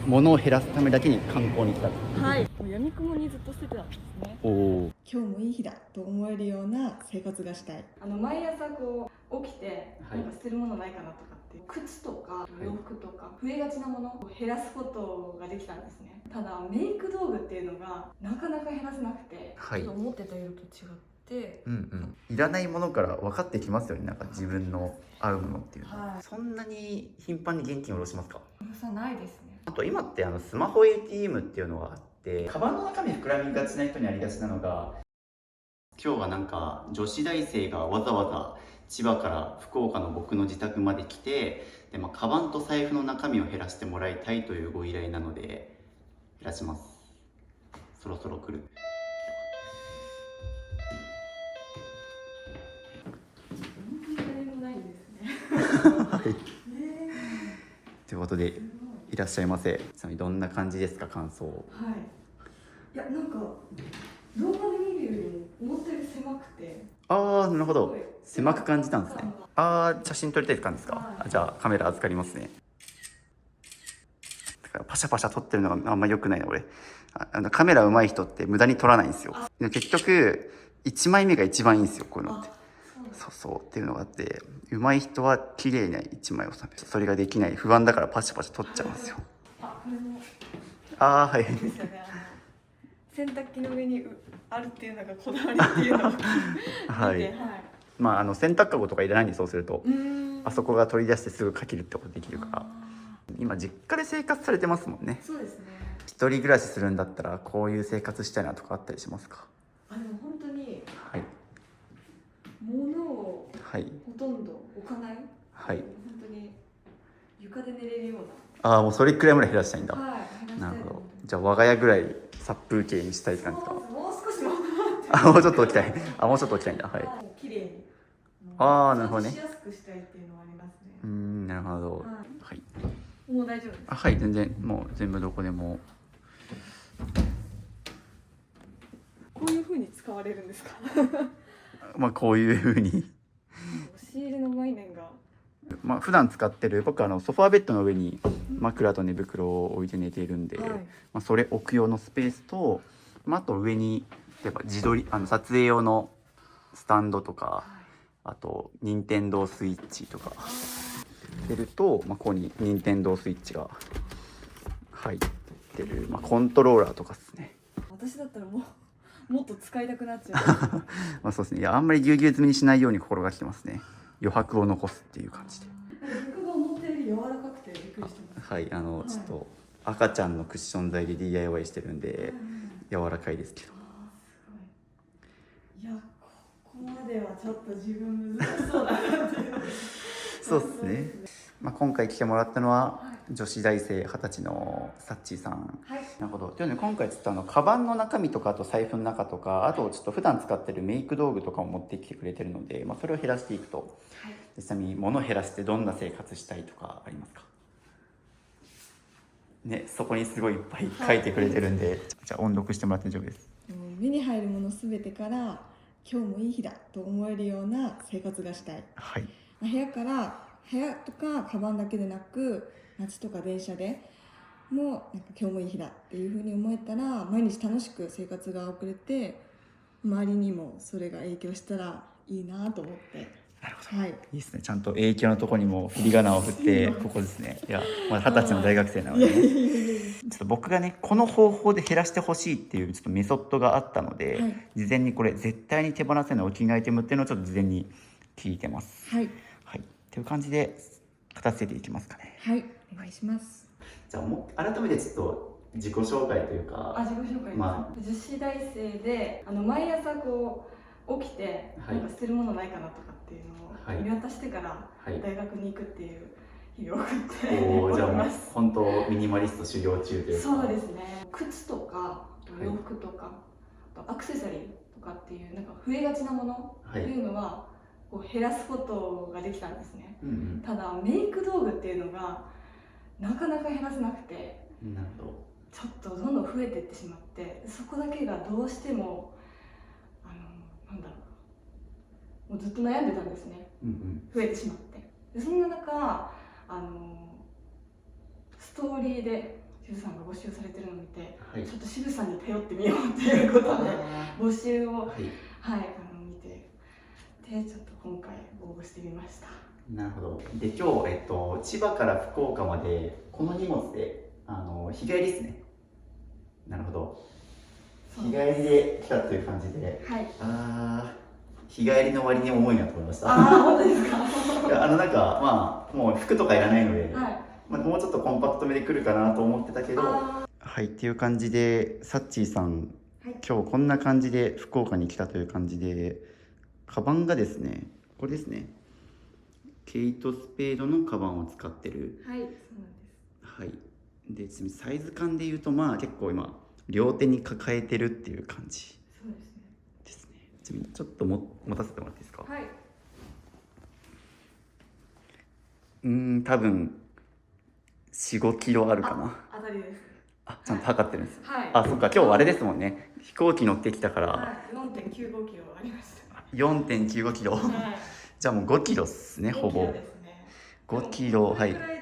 物を減らすためだけに観光に来た。はい、もう闇雲にずっと捨ててたんですね。おお。今日もいい日だと思えるような生活がしたい。毎朝こう起きてはいなんか捨てるものないかなとかって、靴とか洋服とか増えがちなものを減らすことができたんですね。ただメイク道具っていうのがなかなか減らせなくて、はいちょっと思ってた色と違って、いらないものから分かってきますよね。なんか自分の合うものっていうのは、はい、そんなに頻繁に現金を下ろしますか？さないですね。あと今ってスマホ ATM っていうのがあって、カバンの中身膨らみがちな人にありがちなのが、今日はなんか女子大生がわざわざ千葉から福岡の僕の自宅まで来て、で、カバンと財布の中身を減らしてもらいたいというご依頼なので減らします。そろそろ来る。何もないんですね。はい、ということでいらっしゃいませ。ちなみにどんな感じですか、感想？はい。いや、なんか動画で見るよりも思ったより狭くて。ああ、なるほど。狭く感じたんですね。ああ、写真撮りたいって感じですか？はい、じゃあカメラ預かりますね。だからパシャパシャ撮ってるのがあんま良くないな、俺。カメラ上手い人って無駄に撮らないんですよ。結局1枚目が一番いいんですよ、こういうのって。そうそうっていうのがあって、上手い人は綺麗な1枚を収める。それができない、不安だからパシャパシャ撮っちゃうんですよ。あ、これもああ、はい。ですよね。洗濯機の上にあるっていうのがこだわりっていうのをはい。見て、はい。まあ洗濯かごとかいらないんで、そうするとあそこが取り出してすぐかけるってことできるから。今実家で生活されてますもんね。そうですね。一人暮らしするんだったらこういう生活したいなとかあったりしますか？でも本当にはい。物をはいほとんど置かない。はい。本当に床で寝れるようああ、もうそれくらいまで減らしたいんだ。な。はい。減らしたないるほど。と思ってじゃあ我が家ぐらい殺風景にしたいって感じですか？もう少し物があ、もうちょっと置きたい。あ、もうちょっと置きたいんだ。はい。綺麗に。ああ、なるほどねしやすくしたいっていうのはありますね。なるほど。はい。はい。もう大丈夫です。あ、はい、全然もう全部どこでも。こういう風に使われるんですか？まあこういう風に。押し入れの概念が。まあ普段使ってる、僕ソファーベッドの上に枕と寝袋を置いて寝ているんで、はい。まあ、それ置く用のスペースと、まあ、あと上に例えば自撮り撮影用のスタンドとか、あと任天堂スイッチとか出ると、まあ、ここに任天堂スイッチが入ってる、まあ、コントローラーとかですね。私だったらもっと使いたくなっちゃう。まあそうですね。いや、あんまりぎゅうぎゅう詰めにしないように心がけてますね。余白を残すっていう感じで。服が思ったより柔らかくてびっくりしてます。はい、ちょっと赤ちゃんのクッション材で DIY してるんで、柔らかいですけど。すごい。いや、ここまではちょっと自分難しそうだなっていう。そうですね。まあ、今回来てもらったのは、女子大生20歳のサッチーさん。はい。なるほど。というので今回ちょっとカバンの中身とか、あと財布の中とか、あとちょっと普段使ってるメイク道具とかを持ってきてくれてるので、まあ、それを減らしていくと。はい。ちなみに物を減らしてどんな生活したいとかありますか？ね、そこにすごいいっぱい書いてくれてるんで、じゃあ音読してもらって大丈夫です。目に入るものすべてから今日もいい日だと思えるような生活がしたい。はい。部屋とかカバンだけでなく、街とか電車でもなんか今日もいい日だっていう風に思えたら、毎日楽しく生活が送れて、周りにもそれが影響したらいいなと思って。なるほど。はい。いいですね。ちゃんと影響のところにも振り仮名を振ってここですね。いや、まだ20歳の大学生なのでね。ちょっと僕がね、この方法で減らしてほしいっていうちょっとメソッドがあったので、はい、事前にこれ絶対に手放せないお気に入りアイテムっていうのをちょっと事前に聞いてます。はい。はい。という感じで片付けていきますかね。はい、お願いします。じゃあ改めてちょっと自己紹介というか。自己紹介です。ま女子大生で毎朝こう起きてなんか捨てるものないかなとかっていうのを見渡してから大学に行くっていう日々を送っております。本当ミニマリスト修行中というか。そうですね。靴とか洋服とか、あとアクセサリーとかっていうなんか増えがちなものっていうのはこう減らすことができたんですね。ただメイク道具っていうのがなかなか減らせなくて、なるほど。ちょっとどんどん増えていってしまって、そこだけがどうしてもなんだろう、もうずっと悩んでたんですね。増えてしまって。でそんな中ストーリーで渋さんが募集されてるのを見て、はい、ちょっと渋さんに頼ってみようっていうことで募集を、はい、見て、でちょっと今回応募してみました。なるほど。で今日、千葉から福岡までこの荷物で日帰りですね。なるほど。日帰りで来たという感じで、はい、日帰りの割に重いなと思いました。本当ですか。いやなんかまあもう服とかいらないので、はい、もうちょっとコンパクトめで来るかなと思ってたけど、はいっていう感じで、サッチーさん、はい、今日こんな感じで福岡に来たという感じで、カバンがですね、これですね、ケイト・スペードのカバンを使ってる。はい、そうなんです。はい。でサイズ感で言うとまあ結構今両手に抱えてるっていう感じそうですね。ですね。ちょっと持たせてもらっていいですか。はい。多分4、5キロあるかな。当たりです。ちゃんと測ってるんです。はい。そっか、今日あれですもんね。飛行機乗ってきたから。はい、4.95キロありました。4.95キロ。はい。じゃあもう5キロですね、ほぼ。5キロですね。5キロ、はい。これくらいで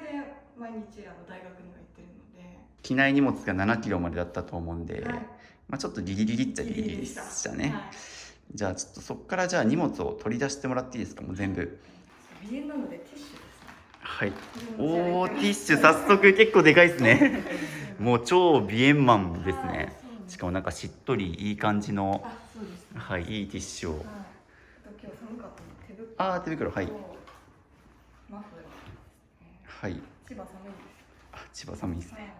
毎日大学には行ってるので。機内荷物が7キロまでだったと思うんで、はい、ちょっとギリギリっちゃギリギリでしたね。はい、じゃあちょっとそこからじゃあ荷物を取り出してもらっていいですか、もう全部。鼻炎なのでティッシュですね。はい。おー、ティッシュ早速結構でかいですね。もう超鼻炎マンですね。しかもなんかしっとりいい感じの、そうですね、はい、いいティッシュを。今日寒かったので手袋。手袋、はい。マフラー。はい。千葉寒いです。千葉寒いですね。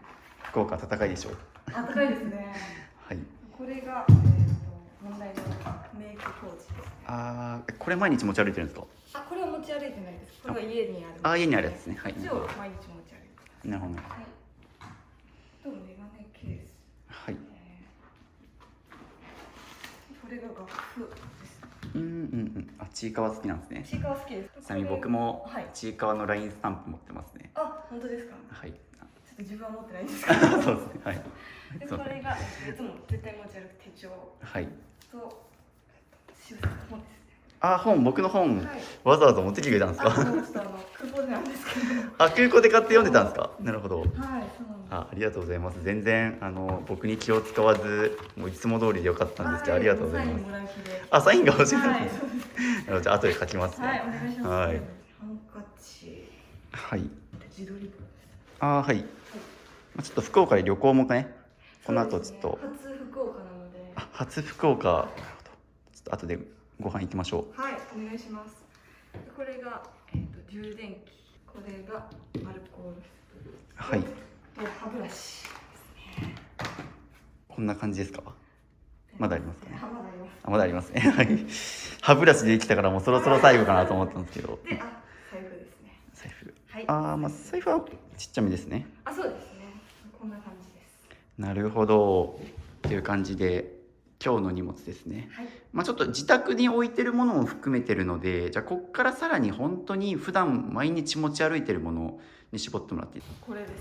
福岡暖かいでしょう。暖かいですね。はい。これが、問題のメイクポーチですね。これ毎日持ち歩いてるんですか。これは持ち歩いてないです。これは家にある。家にあるやつですね。はい。一応毎日持ち歩いて。なるほど。はい。とメガネケース。はい。これが楽譜です。ちいかわ好きなんですね。ちいかわ好きです。ちなみに僕もちいかわのラインスタンプ持ってますね。本当ですか。はい。ちょっと自分は持ってないんですけど。そうですね。はい。でこれがいつも絶対持ち歩く手帳。はい。と渋さんの本ですね。本、僕の本、わざわざ持ってきてくれたんですか。ちょっと空港でなんですけど。空港で買って読んでたんですか。なるほど。はい、そうなんです。ありがとうございます。全然僕に気を使わず、もういつも通りでよかったんですけど、ありがとうございます。サインが欲しいです。じゃあ後で書きますね。はい、お願いします。はい。ハンカチ。はい。自撮り。はい。ちょっと福岡で旅行もね、この後ちょっと。初福岡なので。初福岡。なるほど。ちょっと後でご飯行きましょう。はい、お願いします。これが充電器。これがアルコール。はい。歯ブラシですね。こんな感じですか。まだありますかね。まだありますね。はい。歯ブラシできたからもうそろそろ最後かなと思ったんですけど。で、財布ですね。財布。はい。財布はちっちゃめですね。そうですね。こんな感じです。なるほど。という感じで今日の荷物ですね。はい。ちょっと自宅に置いてるものも含めてるので、じゃあこっからさらに本当に普段毎日持ち歩いてるものに絞ってもらっていいですか。これです。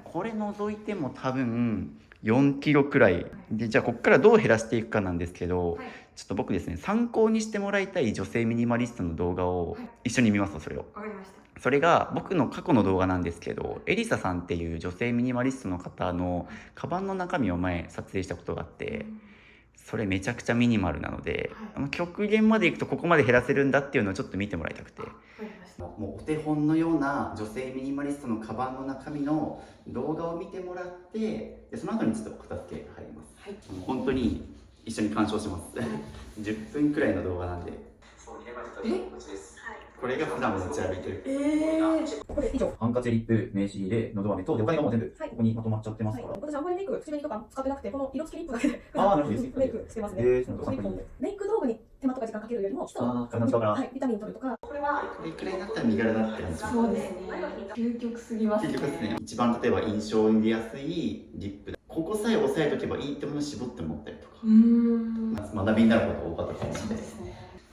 これ除いても多分4キロくらいで、じゃあここからどう減らしていくかなんですけど、ちょっと僕ですね、参考にしてもらいたい女性ミニマリストの動画を一緒に見ますと、それを。わかりました。それが僕の過去の動画なんですけど、エリサさんっていう女性ミニマリストの方のカバンの中身を前撮影したことがあって、それめちゃくちゃミニマルなので、極限までいくとここまで減らせるんだっていうのをちょっと見てもらいたくて。もうお手本のような女性ミニマリストのカバンの中身の動画を見てもらって、でその後にちょっと片付け入ります。はい、本当に一緒に鑑賞します。10分くらいの動画なんで。これが普段持ち歩いてる。これ以上。ハンカチ、リップ、名刺入れ、のど飴と、お金がもう全部ここにまとまっちゃってますから。私あんまりメイク、口紅とか使ってなくて、この色付きリップだけでなるほど。メイクしてますね。メイク道具に手間とか時間かけるよりも、ビタミン取るとか。これくらいだったら身軽だって感じ。そうですね。究極すぎます。究極ですね。一番例えば印象に出やすいリップ。ここさえ押さえとけばいいってものを絞ってもらったりとか。学びになることが多かったと思うので。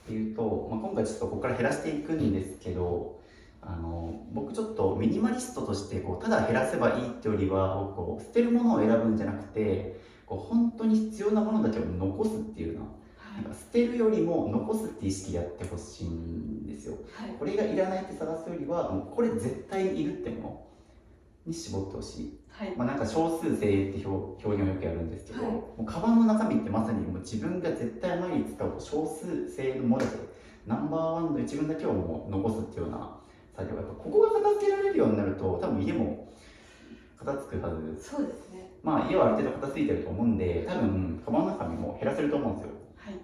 っていうと、今回ちょっとここから減らしていくんですけど、僕ちょっとミニマリストとしてただ減らせばいいってよりは捨てるものを選ぶんじゃなくて本当に必要なものだけを残すっていうのは、捨てるよりも残すって意識でやってほしいんですよ。これがいらないって探すよりはもうこれ絶対いるってものに絞ってほしい。はい、なんか少数精って表現をよくやるんですけど、はい、もうカバンの中身ってまさにもう自分が絶対毎日使う少数精のものだけナンバーワンの一文だけをもう残すっていうような作業が、ここが片付けられるようになると多分家も片付くはず。そうですね。家はある程度片付いてると思うんで、多分カバンの中身も減らせると思うんですよ。はい、っ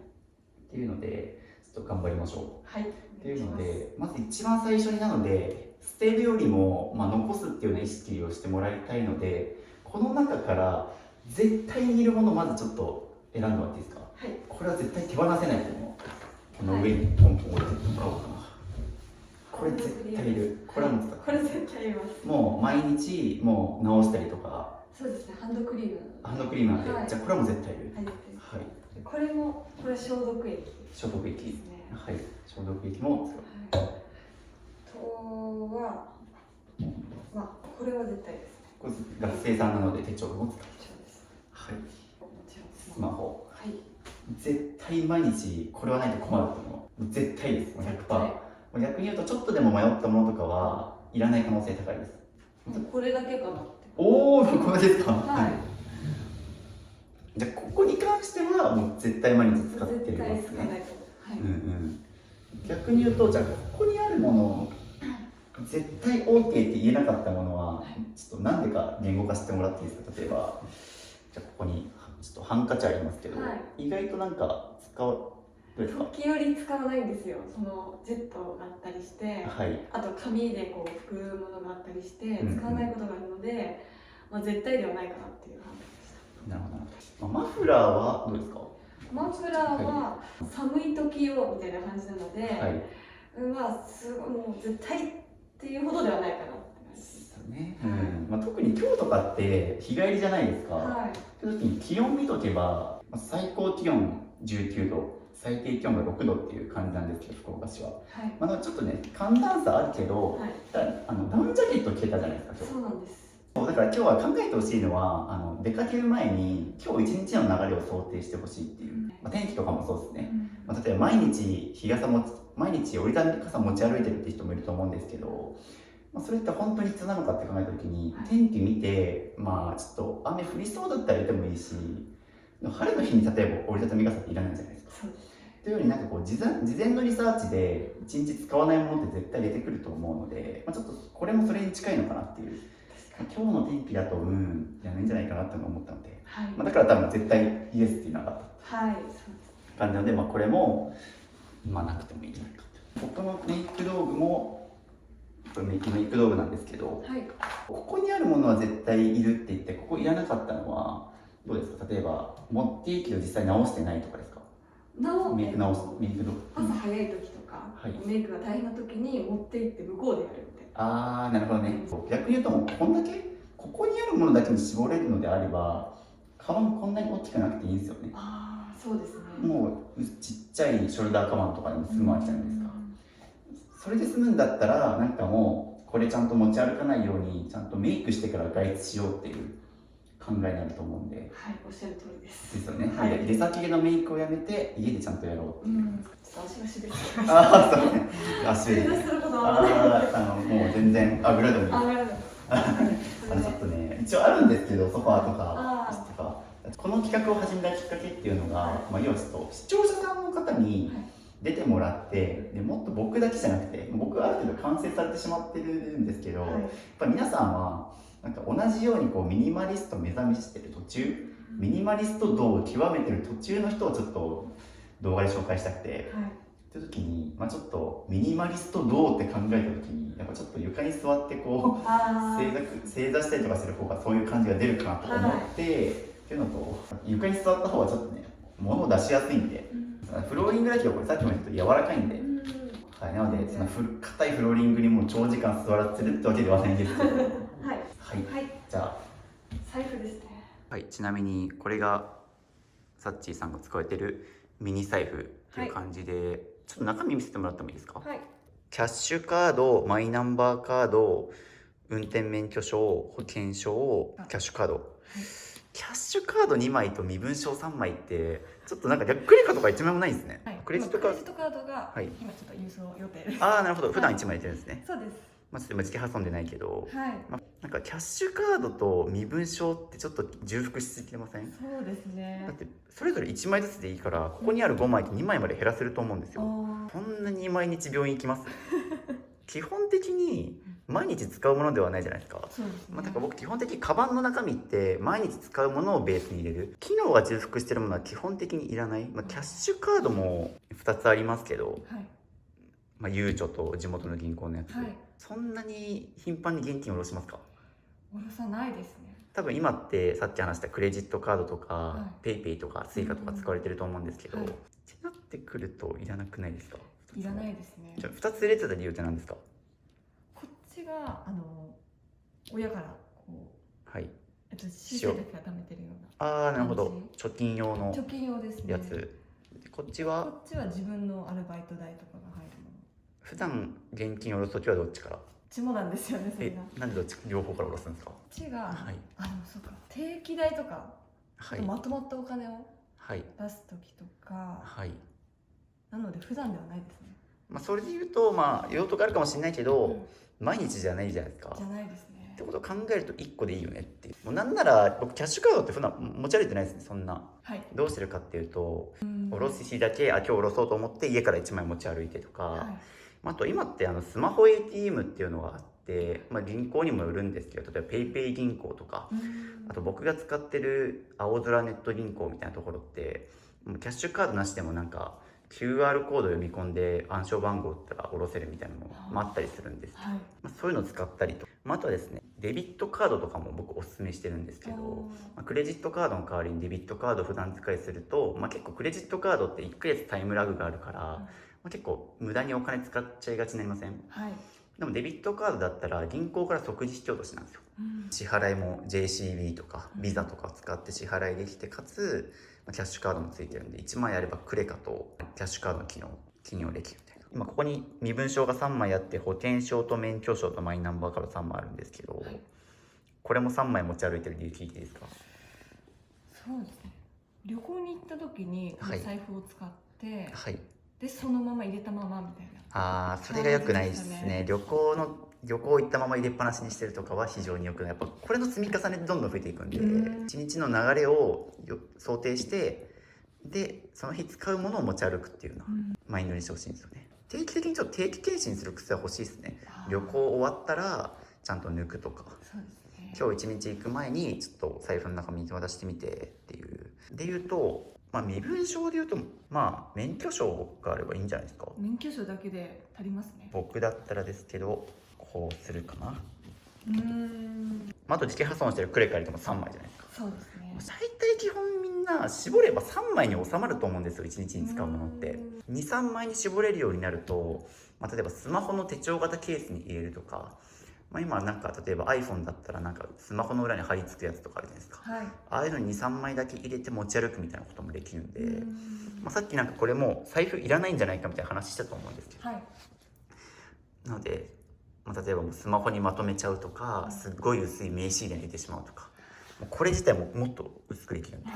ていうのでちょっと頑張りましょう。はい、っていうので、まず一番最初になので捨てるよりも、残すっていうような意識をしてもらいたいので、この中から絶対にいるものをまずちょっと選んでもらっていいですか。はい、これは絶対手放せないと思う。この上にポンポン置いてってもらおうかな。これ絶対いる。これはもう使って、これ絶対います。もう毎日もう直したりとか。そうですね、ハンドクリーム。ハンドクリームなんで、はい、じゃあこれはもう絶対いる。はい、はい。これも、これは消毒液消毒液ですね。はい、消毒液も使う。はい、あとは、これは絶対ですね。これ学生さんなので手帳も使う。そうです。はい。もちろんスマホ。はい。絶対毎日これはないと困ると思う。絶対です。100%。逆に言うとちょっとでも迷ったものとかはいらない可能性高いです。これだけかなって。おお、これですか。はい。じゃあここに関してはもう絶対毎日使ってるんですね。はい。逆に言うと、じゃあここにあるもの絶対 OK って言えなかったものはちょっとなんでか言語化してもらっていいですか。例えばじゃあここにちょっとハンカチありますけど、意外となんか使う、どうですか。時折使わないんですよ。そのジェットがあったりして、はい、あと紙でこう拭くものがあったりして使わないことがあるので、絶対ではないかなっていう判断でした。なるほど。マフラーはどうですか。マフラーは寒い時用みたいな感じなので、はい、すごいもう絶対っていうほどではないかなって感じですね。特に今日とかって日帰りじゃないですか。はい。という時に気温見とけば、最高気温19度、最低気温が6度っていう感じなんですけど、福岡市は。はい。ちょっとね、寒暖差あるけど、はい、ダウンジャケット着てたじゃないですか、今日。そうなんです。だから今日は考えてほしいのは、出かける前に今日一日の流れを想定してほしいっていう、天気とかもそうですね。例えば毎日毎日折りたたみ傘持ち歩いてるって人もいると思うんですけど、それって本当に必要なのかって考えた時に、天気見て、ちょっと雨降りそうだったら入れてもいいし、晴れの日に例えば折りたたみ傘っていらないじゃないですか。というようになんかこう事前のリサーチで1日使わないものって絶対入れてくると思うので、ちょっとこれもそれに近いのかなっていう。今日の天気だとやないんじゃないかなって思ったので、はい、だから多分絶対イエスっていうのがあった、はい、感じなので、これもなくてもいいんじゃないかと。僕のメイク道具もこれメイク道具なんですけど、はい、ここにあるものは絶対いるって言ってここいらなかったのはどうですか。例えば持っていいけど実際直してないとかですか。メイク道具、朝早い時とか、メイクが大変な時に持って行って向こうでやるみたいな。なるほどね。逆に言うともうこんだけここにあるものだけに絞れるのであれば、カバンこんなに大きくなくていいんですよね。そうですね。もうちっちゃいショルダーカバンとかでも済むわけじゃないですか。それで済むんだったら、なんかもうこれちゃんと持ち歩かないようにちゃんとメイクしてから外出しようっていう考えになると思うんで。はい、おっしゃる通りです。ですよね。出先のメイクをやめて家でちゃんとやろうっていう。ちょっと足がしびれてきました。そうね。足で。することはもう全然あぐらでもいい。ちょっとね、一応あるんですけど、ソファーとかこの企画を始めたきっかけっていうのが、要はちょっと視聴者さんの方に出てもらって、でもっと僕だけじゃなくて、僕はある程度完成されてしまってるんですけど、やっぱ皆さんはなんか同じようにこうミニマリスト目覚めしてる途中、ミニマリスト道を極めてる途中の人をちょっと動画で紹介したくて、って時に、ちょっとミニマリスト道って考えた時に、やっぱちょっと床に座ってこう正座したりとかする方がそういう感じが出るかなと思って、っていうのと、床に座った方がちょっとね、物を出しやすいんで、フローリングだけどこれさっきも言ったと柔らかいんで、なのでその硬いフローリングにも長時間座らせるってわけではないんですけど、じゃあ財布ですね。ちなみにこれがサッチーさんが使われてるミニ財布っていう感じで、ちょっと中身見せてもらってもいいですか。キャッシュカード、マイナンバーカード、運転免許証、保険証、キャッシュカード、キャッシュカード2枚と身分証3枚ってちょっとなんかクレカとか1枚もないんですね。クレジットカードが今ちょっと郵送予定です。なるほど。普段1枚入れてるんですね。そうです。ちょっと今時期挟んでないけど、なんかキャッシュカードと身分証ってちょっと重複しすぎてません？そうですね。だってそれぞれ1枚ずつでいいから、ここにある5枚って2枚まで減らせると思うんですよ。そんなに毎日病院行きます？基本的に毎日使うものではないじゃないですか。そうですね。だから僕基本的にカバンの中身って毎日使うものをベースに入れる。機能が重複してるものは基本的にいらない。キャッシュカードも2つありますけど、ゆうちょと地元の銀行のやつ、そんなに頻繁に現金を下ろしますか？下ろさないですね。多分今ってさっき話したクレジットカードとか、ペイペイとかスイカとか使われてると思うんですけど、ってなってくるといらなくないですか？いらないですね。じゃあ2つ入れてた理由って何ですか？こっちが親からこう、はい、小さい時から貯めてるような。ああ、なるほど。貯金用の貯金用ですね。やつ。こっちは自分のアルバイト代とかが入るもの。普段現金を下ろすときはどっちから？ちもなんですよね、それが。なんでどっち両方から下ろすんですか？こっちが、そうか、定期代とか、まとまったお金を出す時とか、なので普段ではないですね。それで言うと用途があるかもしれないけど、毎日じゃないじゃないですか。じゃないですね。ってことを考えると1個でいいよねっていう。もうなんなら僕キャッシュカードって普段持ち歩いてないですね。そんな、どうしてるかっていうと、下ろす日だけ今日下ろそうと思って家から1枚持ち歩いてとか、あと今ってスマホ ATM っていうのがあって、銀行にもよるんですけど、例えば PayPay 銀行とか、あと僕が使ってる青空ネット銀行みたいなところってもうキャッシュカードなしでもなんか QR コード読み込んで暗証番号打ったら下ろせるみたいなのもあったりするんです、そういうのを使ったりと、あとはですね、デビットカードとかも僕おすすめしてるんですけど、クレジットカードの代わりにデビットカードを普段使いすると、結構クレジットカードって1ヶ月タイムラグがあるから、結構無駄にお金使っちゃいがちになりません？でもデビットカードだったら銀行から即時引き落としなんですよ、支払いも JCB とかビザとかを使って支払いできて、かつキャッシュカードもついてるんで、1枚あればクレカとキャッシュカードの機能記入できるみたいな。今ここに身分証が3枚あって、保険証と免許証とマイナンバーカード3枚あるんですけど、これも3枚持ち歩いてる理由聞いていいですか？そうですね、旅行に行った時に財布を使って、はい、でそのまま入れたままみたいな。それが良くないですね。旅行行ったまま入れっぱなしにしてるとかは非常に良くない。やっぱこれの積み重ねでどんどん増えていくんで、一日の流れを想定して、でその日使うものを持ち歩くっていうのをマインドにしてほしいんですよね。定期的にちょっと定期検診する癖は欲しいですね。旅行終わったらちゃんと抜くとか、今日一日行く前にちょっと財布の中身渡してみてっていう。で言うと身分証で言うと免許証があればいいんじゃないですか。免許証だけで足りますね。僕だったらですけどこうするかな。あと自己破損してるクレカ入れても3枚じゃないですか。そうですね。大体基本みんな絞れば3枚に収まると思うんですよ、1日に使うものって。2、3枚に絞れるようになると、例えばスマホの手帳型ケースに入れるとか、今なんか例えば iPhone だったらなんかスマホの裏に貼り付くやつとかあるじゃないですか、ああいうのに 2,3 枚だけ入れて持ち歩くみたいなこともできるんで、さっきなんかこれも財布いらないんじゃないかみたいな話したと思うんですけど、なので、例えばもうスマホにまとめちゃうとか、すっごい薄い名刺入れに入れてしまうとか、これ自体ももっと薄くできるんで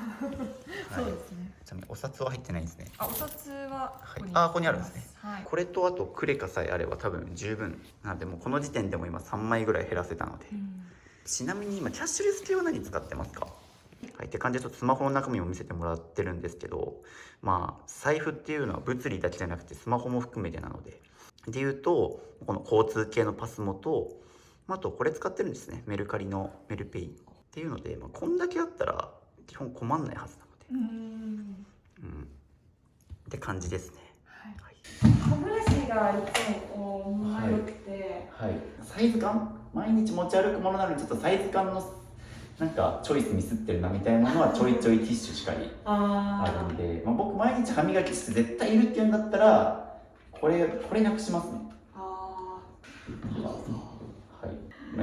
そうですね。ちなみにお札は入ってないんですね。お札はここにあるんですね。これとあとクレカさえあれば多分十分なので、もうこの時点でも今3枚ぐらい減らせたので、ちなみに今キャッシュレス系は何使ってますか？って感じでちょっとスマホの中身を見せてもらってるんですけど、財布っていうのは物理だけじゃなくてスマホも含めてなので、いうとこの交通系のパスモと、あとこれ使ってるんですね、メルカリのメルペイっていうので、こんだけあったら基本困んないはずなので、って感じですね。歯ブラシがいつも迷って、サイズ感、毎日持ち歩くものなのにちょっとサイズ感のなんかチョイスミスってるなみたいなのはちょいちょいティッシュしかりあるんで、僕毎日歯磨きして絶対いるっていうんだったらこれなくしますね。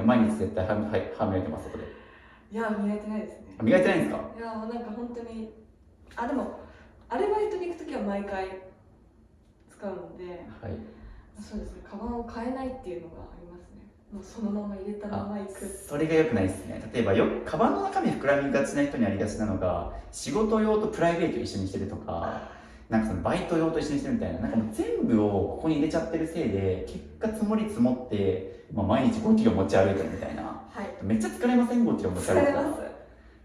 毎日絶対歯磨いてます。これいや、磨いてないですね。磨いてないんですか？いや、なんか本当にでもアルバイトに行くときは毎回使うので、そうですね、カバンを変えないっていうのがありますね。もうそのまま入れたまま行く。それが良くないですね。例えばカバンの中身膨らみがちな人にありがちなのが、仕事用とプライベート一緒にしてるとか、なんかそのバイト用と一緒にしてるみたいな、なんかもう全部をここに入れちゃってるせいで結果積もり積もって、毎日5キロ持ち歩いてるみたいな、はい、めっちゃ疲れません？5キロ持ち歩いてたら。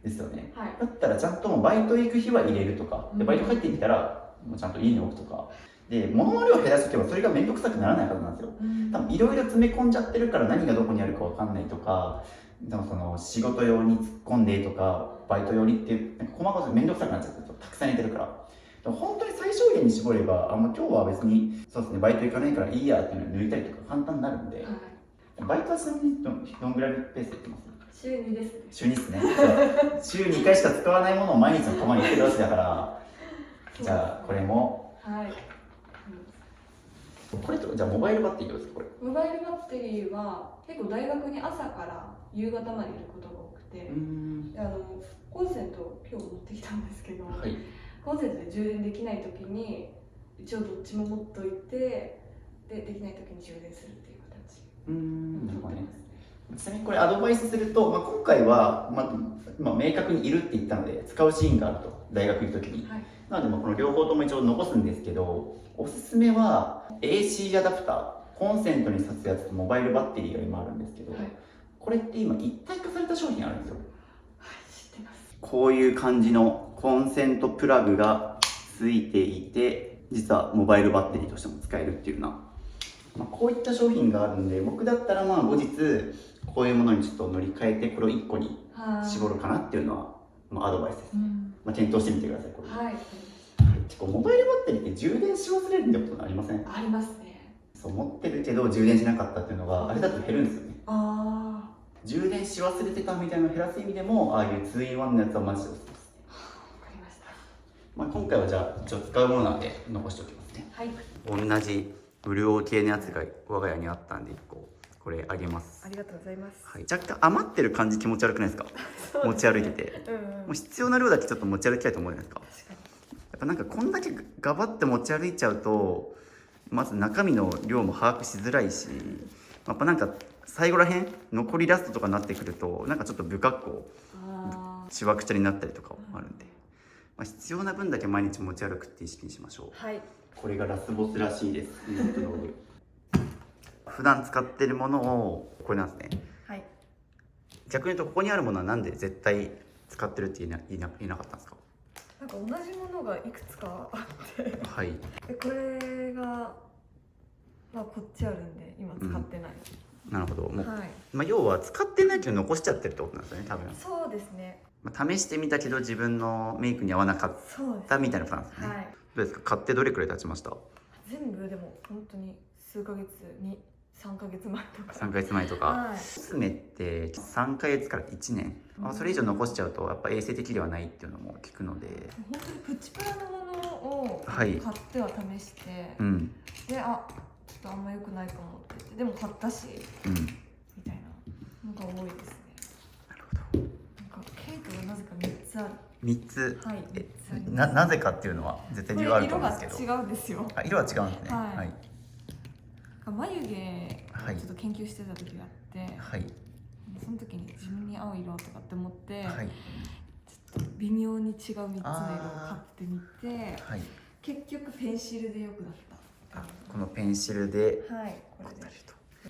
ですよね、はい、だったらちゃんともうバイト行く日は入れるとか、でバイト帰ってきたらもうちゃんと家に置くとかで、物の量を減らしておけばそれが面倒くさくならないはずなんですよ。多分いろいろ詰め込んじゃってるから何がどこにあるかわかんないとか、でもその仕事用に突っ込んでとかバイト用にっていう細かく面倒くさくなっちゃってたくさん入れてるから、でも本当に最小限に絞れば今日は別にそうですねバイト行かないからいいやっていうのを抜いたりとか簡単になるんで、はい、バイトはちなみにどんぐらいのペースでやってます？週2です。週2ですね。週2回しか使わないものを毎日の釜に入れてるわけだから、じゃあこれも、はい。これとじゃあモバイルバッテリーどうですかこれ？モバイルバッテリーは結構大学に朝から夕方までいることが多くて、コンセント今日持ってきたんですけど、はい、コンセントで充電できない時に一応どっちも持っといて、できない時に充電するっていう形になってます。ちなみにこれアドバイスすると、今回は、明確にいるって言ったので使うシーンがあると大学行く時に、はい、なのでこの両方とも一応残すんですけど、おすすめは AC アダプター、コンセントに挿すやつとモバイルバッテリーが今あるんですけど、はい、これって今一体化された商品あるんですよ。はい、知ってます。こういう感じのコンセントプラグがついていて、実はモバイルバッテリーとしても使えるっていうような、こういった商品があるんで、僕だったら後日こういうものにちょっと乗り換えてこれを1個に絞るかなっていうのは、アドバイスですね。検討してみてください。これ、はい、結構モバイルバッテリーって充電し忘れるってことありません？ありますね。そう持ってるけど充電しなかったっていうのがあれだと減るんですよね。充電し忘れてたみたいなのを減らす意味でも、ああいう 2-in-1 のやつはマジでおすすめです。わかりました。今回はじゃあ使うものなので残しておきますね。はい。同じ潤系のやつが我が家にあったんで1個これあげます。ありがとうございます。はい、若干余ってる感じ気持ち悪くないですか？持ち歩いてて、もう必要な量だけちょっと持ち歩きたいと思うじゃないですか。やっぱなんかこんだけガバって持ち歩いちゃうと、まず中身の量も把握しづらいし、やっぱなんか最後らへん残りラストとかになってくるとなんかちょっと不格好、しわくちゃになったりとかもあるんで、必要な分だけ毎日持ち歩くって意識にしましょう。はい。これがラスボスらしいです。普段使ってるものをこれなんですね。はい。逆に言うとここにあるものはなんで絶対使ってるって言えなかったんですか？なんか同じものがいくつかあって、はい。これがこっちあるんで今使ってない。なるほど。もう、はい、要は使ってないけど残しちゃってるってことなんですよね、多分。そうですね。試してみたけど自分のメイクに合わなかったみたいなことなんですね。はい。どうですか？買ってどれくらい経ちました？全部でも本当に数ヶ月に3ヶ月前とか。3ヶ月前とか。はい、コスメって3ヶ月から1年。それ以上残しちゃうとやっぱ衛生的ではないっていうのも聞くので。本当にプチプラのものを買っては試して、でちょっとあんま良くないかもって言ってでも買ったし、みたいなのが多いですね。なるほど。なんかケイトがなぜか3つある。3つ。はい。なぜかっていうのは絶対理由あると思うんですけど。色が違うんですよ。色は違うんですね。はい。眉毛ちょっと研究してた時があって、はい。その時に自分に合う色とかって思って、はい、ちょっと微妙に違う3つの色を買ってみて、はい、結局ペンシルでよくなった。このペンシルで、はい、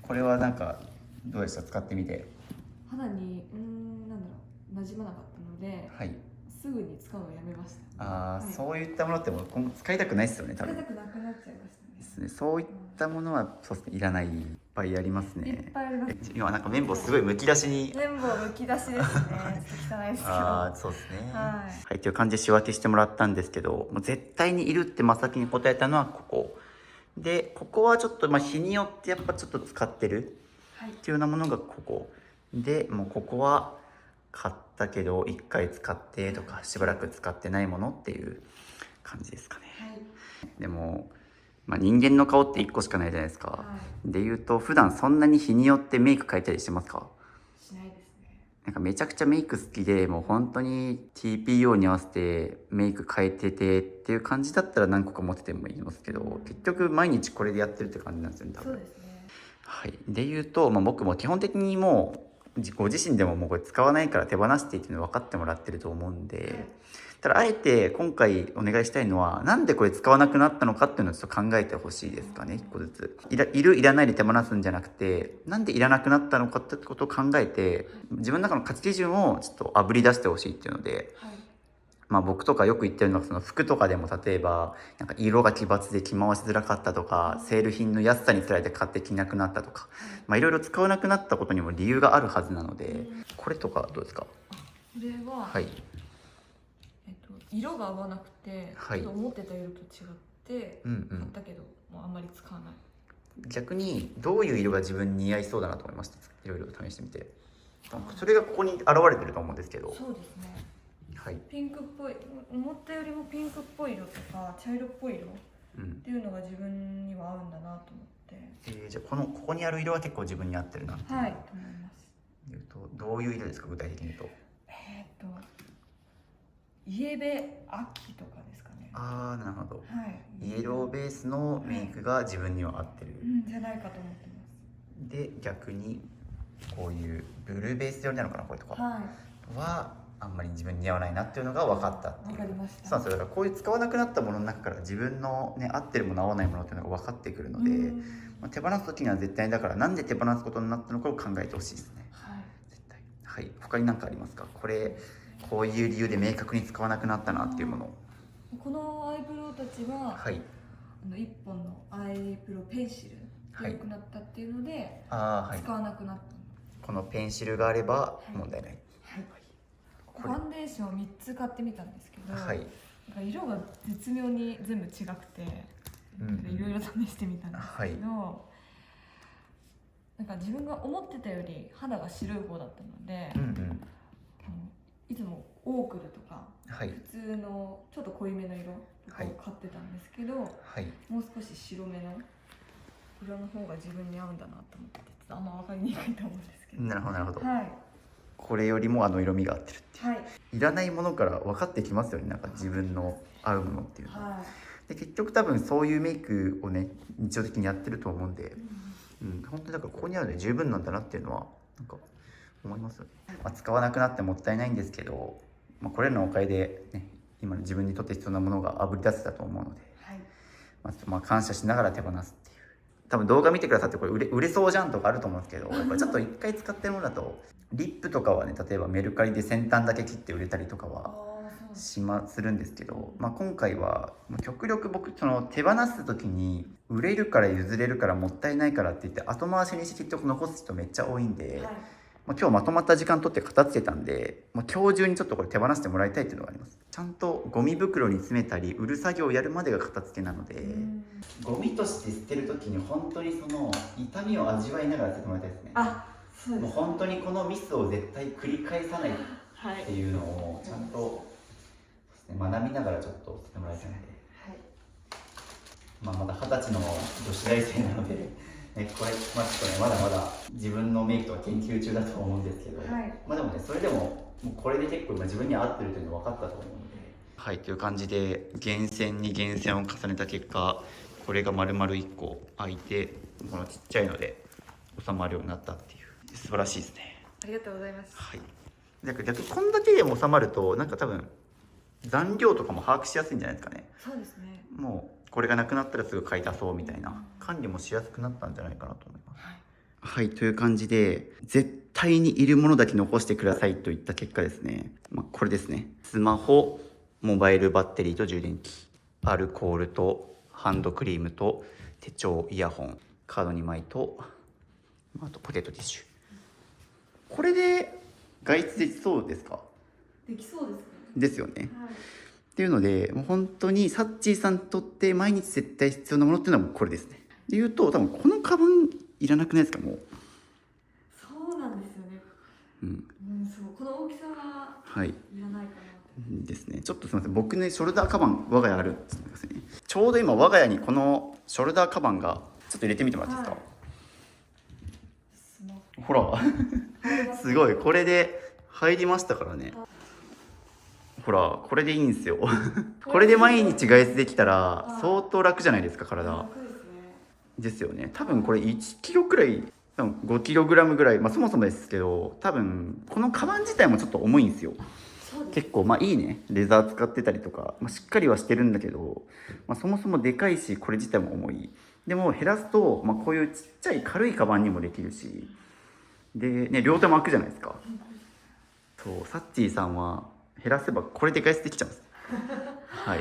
これはなんかどうでした？使ってみて。肌になんだろう、馴染まなかったので、はい、すぐに使うのをやめました。はい、そういったものってもう使いたくないですよね、多分。使いたくなくなっちゃいましたね。ですね。そういったものはそうですね、いらない。いっぱいありますね。いっぱいあります。今なんか綿棒すごいむき出しに。綿棒むき出しですね。汚いですけど。そうですね。はい。という感じで仕分けしてもらったんですけど、もう絶対にいるって真っ先に答えたのはここ。で、ここはちょっと日によってやっぱちょっと使ってるっていうようなものがここ。で、もうここは買ったけど1回使ってとかしばらく使ってないものっていう感じですかね。はい、でも。人間の顔って1個しかないじゃないですか。はい、でいうと普段そんなに日によってメイク変えたりしてますか？しないですね。なんかめちゃくちゃメイク好きでもう本当に TPO に合わせてメイク変えててっていう感じだったら何個か持っててもいいんですけど、結局毎日これでやってるって感じなんですよね、多分。そうですね。はい。でいうと、僕も基本的にもうご自身でももうこれ使わないから手放してっていうの分かってもらってると思うんで、ただあえて今回お願いしたいのは、なんでこれ使わなくなったのかっていうのをちょっと考えてほしいですかね。一個ずついるいらないで手放すんじゃなくて、なんでいらなくなったのかってことを考えて、自分の中の価値基準をちょっとあぶり出してほしいっていうので、まあ僕とかよく言ってるのが、その服とかでも例えばなんか色が奇抜で着回しづらかったとか、セール品の安さにつられて買って着なくなったとか、まあいろいろ使わなくなったことにも理由があるはずなので、これとかどうですか？これは、はい、色が合わなくて、はい、ちょっと思ってた色と違って買ったけど、もうあんまり使わない。逆にどういう色が自分に似合いそうだなと思いました？いろいろ試してみて。それがここに現れてると思うんですけど。そうですね。はい、ピンクっぽい、思ったよりもピンクっぽい色とか茶色っぽい色っていうのが自分には合うんだなと思って。じゃあここにある色は結構自分に合ってるなっていう。はい、と思います。どういう色ですか、具体的に言うと？イエベ秋とかですかね。ああ、なるほど。はい。イエローベースのメイクが自分には合ってる。じゃないかと思ってます。で、逆にこういうブルーベース寄りなのかな、これとかはあんまり自分に似合わないなっていうのが分かったっていう。分かりました。そうなんですよ。だからこういう使わなくなったものの中から自分のね、合ってるもの合わないものっていうのが分かってくるので、手放す時には絶対に、だからなんで手放すことになったのかを考えてほしいですね。はい。絶対。はい。他に何かありますか？こういう理由で明確に使わなくなったなっていうもの。このアイブロウたちは、はい、1本のアイブロウペンシルが良くなったっていうので、はい、使わなくなった。このペンシルがあれば問題ない。はい。ファンデーションを3つ買ってみたんですけど、はい、色が絶妙に全部違くて、いろいろ試してみたんですけど、なんか自分が思ってたより肌が白い方だったので、いつもオークルとか、普通のちょっと濃いめの色とかを買ってたんですけど、もう少し白めの色の方が自分に合うんだなと思って、あんま分かりにくいと思うんですけど。なるほどなるほど。はい。これよりも色味が合ってるっていう、はい、いらないものから分かってきますよね、なんか自分の合うものっていうのは、はい、で結局多分そういうメイクをね日常的にやってると思うんで、本当にだからここにあるので十分なんだなっていうのはなんか思いますよね。使わなくなってもったいないんですけど、これらのおかげで、ね、今の自分にとって必要なものがあぶり出せたと思うので、はい、感謝しながら手放すっていう。多分動画見てくださってこれ売れそうじゃんとかあると思うんですけど、やっぱちょっと一回使ってるものだとリップとかはね、例えばメルカリで先端だけ切って売れたりとかはするんですけど、今回は極力僕その手放す時に売れるから譲れるからもったいないからって言って後回しにして結局残す人めっちゃ多いんで、はい、今日まとまった時間取って片付けたんで、今日中にちょっとこれ手放してもらいたいっていうのがあります。ちゃんとゴミ袋に詰めたり売る作業をやるまでが片付けなので、ゴミとして捨てる時に本当にその痛みを味わいながら捨ててもらいたいですね。そうです。もう本当にこのミスを絶対繰り返さないっていうのをちゃんと、学びながらちょっと捨ててもらいたいので、まだ20歳の女子大生なので、これ、ちょっとまだまだ自分のメイクとか研究中だと思うんですけど、でもね、それでもこれで結構自分に合ってるというの分かったと思うので、はい、という感じで厳選に厳選を重ねた結果、これが丸々1個開いて、このちっちゃいので収まるようになったっていう、素晴らしいですね。ありがとうございます。はい。逆にこんだけでも収まると、なんか多分残量とかも把握しやすいんじゃないですかね。そうですね。もうこれがなくなったらすぐ買い足そうみたいな、管理もしやすくなったんじゃないかなと思います。はい、という感じで絶対にいるものだけ残してくださいといった結果ですね、これですね。スマホ、モバイルバッテリーと充電器、アルコールとハンドクリームと手帳、イヤホン、カード2枚と、あとポテトティッシュ。これで外出できそうですか？できそうですね。ですよね。っていうので、もう本当にサッチーさんにとって毎日絶対必要なものっていうのはもうこれですね。でいうと多分このカバンいらなくないですか？もう。そうなんですよね。そう、この大きさはいらないかなですね。ちょっとすみません、僕ねショルダーカバン我が家あるんですね。ちょうど今我が家にこのショルダーカバンがちょっと入れてみてもらっていいですか？ほらすごい、これで入りましたからね。ほら、これでいいんですよこれで毎日外出できたら相当楽じゃないですか、体。ですよね。多分これ1キロくらい多分 5kg ぐらい、そもそもですけど多分このカバン自体もちょっと重いんですよ。結構いいねレザー使ってたりとか、しっかりはしてるんだけど、そもそもでかいしこれ自体も重い。でも減らすと、こういうちっちゃい軽いカバンにもできるし、でね両手も開くじゃないですか。そうサッチーさんは減らせばこれで外出できちゃうんですはい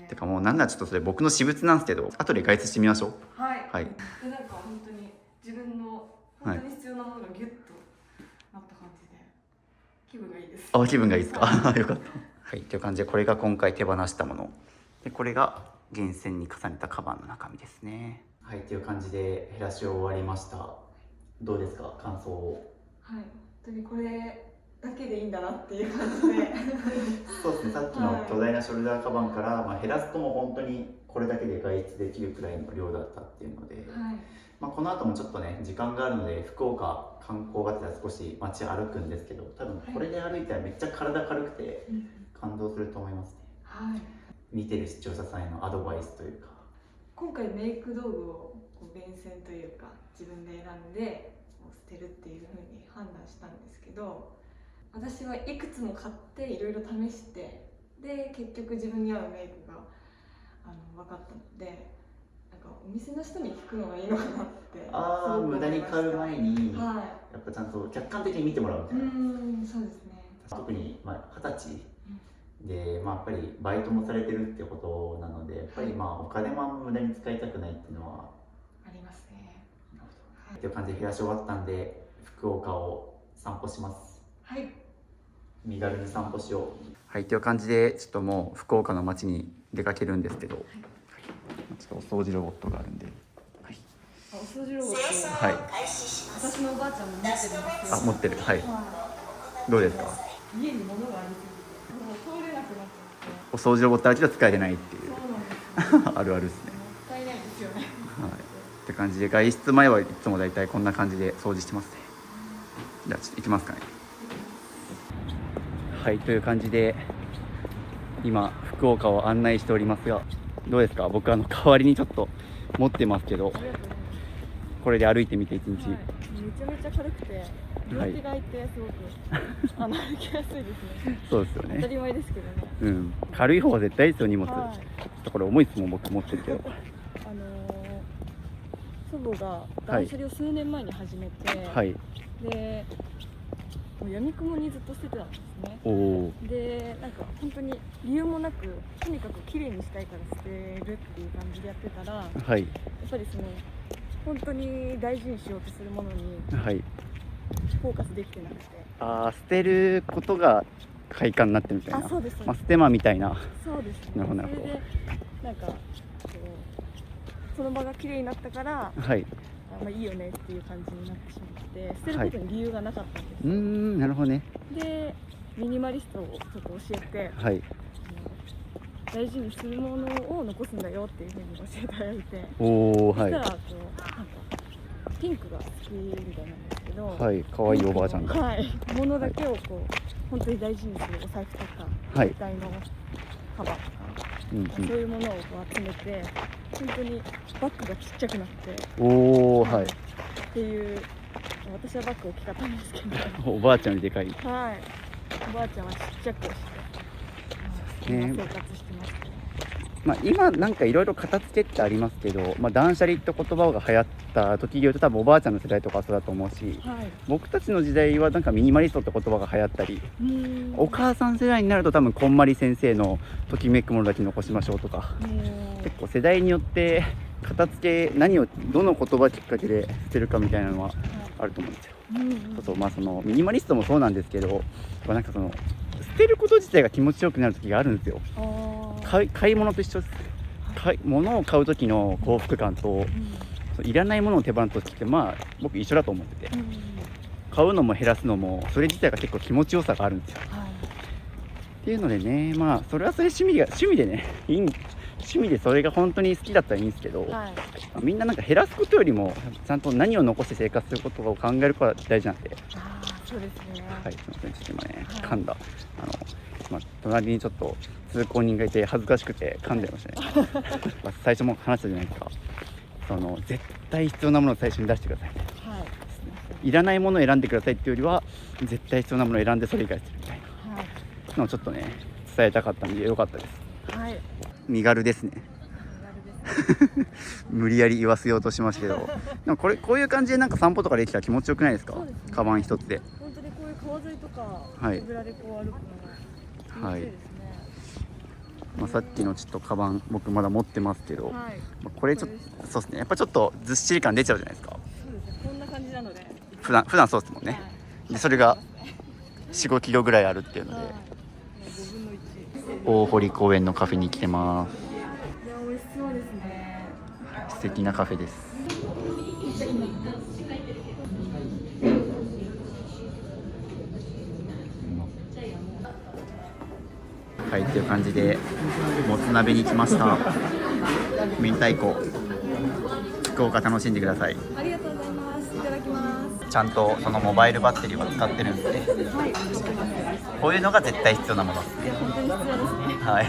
てかもうなんならちょっとそれ僕の私物なんですけど後で外出してみましょう。はいはいでなんか本当に自分の本当に必要なものがギュッとなった感じで気分がいいです。気分がいいですか、はよかった。はいという感じでこれが今回手放したもので、これが厳選に重ねたカバンの中身ですね。はいという感じで減らし終わりました。どうですか感想を。はい本当にこれだけでいいんだなっていう感じでそうですね、さっきの巨大なショルダーカバンから、減らすとも本当にこれだけで外出できるくらいの量だったっていうので、この後もちょっとね時間があるので福岡観光がてら少し街歩くんですけど、多分これで歩いたらめっちゃ体軽くて感動すると思いますね。はい見てる視聴者さんへのアドバイスというか、今回メイク道具を厳選というか自分で選んで捨てるっていう風に判断したんですけど、私はいくつも買っていろいろ試してで結局自分に合うメイクが分かったので、なんかお店の人に聞くのがいいのかなって無駄に買う前に、はやっぱちゃんと客観的に見てもらうみたいな。そうですね。特に20歳で、やっぱりバイトもされてるってことなので、やっぱりお金も無駄に使いたくないっていうのはありますね。という感じで減らし終わったんで福岡を散歩します。はい身軽に散歩しよう。はいという感じでちょっともう福岡の街に出かけるんですけど、ちょっとお掃除ロボットがあるんで、お掃除ロボット、私のおばあちゃんも持ってるんですよ。持ってる。どうですか。家に物がありすぎてもう通れなくなっちゃって、お掃除ロボットあるけど使えてないっていうそうなんですあるあるですね。もったいないですよね。って感じで外出前はいつもだいたいこんな感じで掃除してますね。じゃあちょっと行きますかね。はいという感じで今福岡を案内しておりますが、どうですか。僕代わりにちょっと持ってますけど、これで歩いてみて一日、めちゃめちゃ軽くて両手が空いてすごく、歩きやすいですね。そうですよね。当たり前ですけどね。軽い方が絶対ですよ荷物。ちょっとこれ重いですもん僕持ってるけど祖母が断捨離を数年前に始めて、でもう闇雲にずっと捨ててたんですね。でなんか本当に理由もなくとにかく綺麗にしたいから捨てるっていう感じでやってたら、やっぱり本当に大事にしようとするものにフォーカスできてなくて、捨てることが快感になってるみたいな。そうです。捨て間みたいな。そうですね。なるほどなるほど。それでなんかその場が綺麗になったから、いいよねっていう感じになってしまって捨てることに理由がなかったんです。なるほどね。でミニマリストをちょっと教えて、大事にするものを残すんだよっていうふうに教えていただいて、そしたらなんかピンクが好きみたいなんですけど、可愛いおばあちゃんが、ものだけを本当に大事にするお財布とか携帯のカバーとか、そういうものを集めて本当にバッグがちっちゃくなってっていう、私はバッグ大きかったんですけどおばあちゃんよりでかい。おばあちゃんはちっちゃくして今生活してます。今なんかいろいろ片付けってありますけど、断捨離って言葉が流行った時で言うと多分おばあちゃんの世代とかそうだと思うし、僕たちの時代はなんかミニマリストって言葉が流行ったり、お母さん世代になると多分こんまり先生のときめくものだけ残しましょうとか、結構世代によって片付けどの言葉きっかけで捨てるかみたいなのはあると思うんですよ。そのミニマリストもそうなんですけど、なんか捨てること自体が気持ちよくなる時があるんですよ。買い物と一緒です。物を買う時の幸福感と、いらないものを手放す時って僕一緒だと思ってて、買うのも減らすのもそれ自体が結構気持ちよさがあるんですよ。っていうのでね、それはそれ趣味でね趣味でそれが本当に好きだったらいいんですけど、みんななんか減らすことよりもちゃんと何を残して生活することを考えることが大事なんで。そうですね。すみません、ちょっと今ね噛んだ。隣にちょっと通行人がいて恥ずかしくて噛んでましたね。最初も話したじゃないですか。絶対必要なものを最初に出してください。いらないものを選んでくださいっていうよりは絶対必要なものを選んでそれ以外するみたいなのをちょっとね伝えたかったので良かったです。はい、身軽ですね。無理やり言わせようとしましたけど、でもこういう感じでなんか散歩とかできたら気持ちよくないですか？そうですね、カバン一つで。本当にこういう川沿いとかはい手ぶらでこう歩くのが気持ちいいですね。さっきのちょっとカバン僕まだ持ってますけど、はい、これちょっとそうですね、やっぱちょっとずっしり感出ちゃうじゃないですか。そうですね、こんな感じなので普段そうですもんね、はい、でそれが4、5キロぐらいあるっていうので、はい、5分の1。大堀公園のカフェに来てます。いや、美味しそうですね。素敵なカフェです。はい、という感じでもつ鍋に来ました。明太子福岡楽しんでください。ありがとうございます。いただきます。ちゃんとそのモバイルバッテリーを使ってるんで、はい、こういうのが絶対必要なものですね。いや、本当に必要ですね。はい、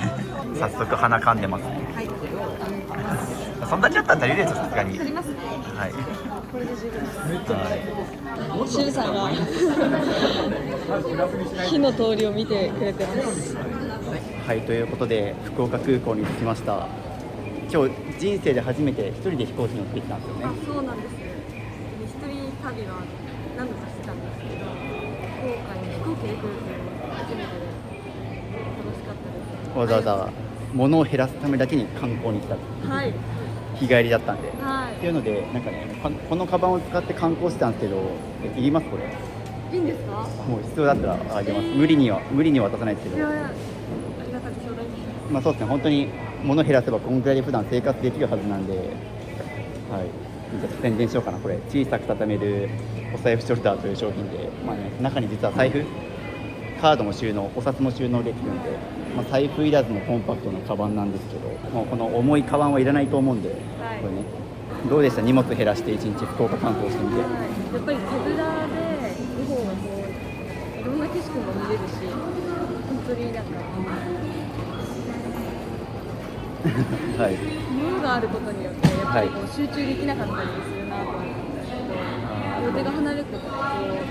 早速鼻かんでますね。はい、そんだけあったら足りるでしょ、さすがに。足りますね。はい、これで十分です。はシュウさんが火の通りを見てくれてます。はい、ということで福岡空港に着きました。今日人生で初めて一人で飛行機に乗ってきたんですよね。そうなんです。一人旅は何度かしてたんですけど、福岡に飛行機で来るっていうのは初めてで楽しかったです。わざわざ物を減らすためだけに観光に来た。はい、日帰りだったんで、はっていうのでなんかね、このカバンを使って観光してたんですけど、いりますこれ？い。いいんですか？もう必要だったらあげます。無理には渡さないですけど、いやいや、ありがたく頂戴します。そうですね、本当に物減らせばこんぐらいで普段生活できるはずなんで、はい、じゃあ宣伝しようかな。これ小さく畳めるお財布ショルダーという商品で、中に実は財布、カードも収納、お札も収納できるんで、財布いらずのコンパクトなカバンなんですけど、もうこの重いカバンはいらないと思うんで、はい、これね、どうでした？荷物減らして1日福岡観光してみて。はい、やっぱり手ぶらで行く方がこういろんな景色も見れるし、本当になんかはい、物があることによってやっぱりこう集中できなかったりするなと思うんですけど、予定が離れるとこう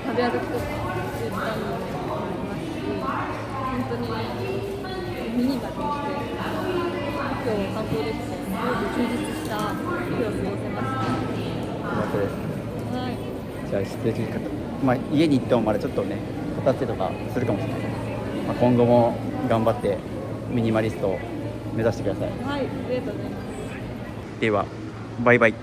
食べ歩きとかそういったのもありますし、本当にミニマルにして今日観光できてすごく充実した日を過ごせました。そうです。はい、じゃあ失礼します。家に行ってもまだちょっとね片付けとかするかもしれないです。今後も頑張ってミニマリストを目指してください。はい、ありがとうございます。ではバイバイ。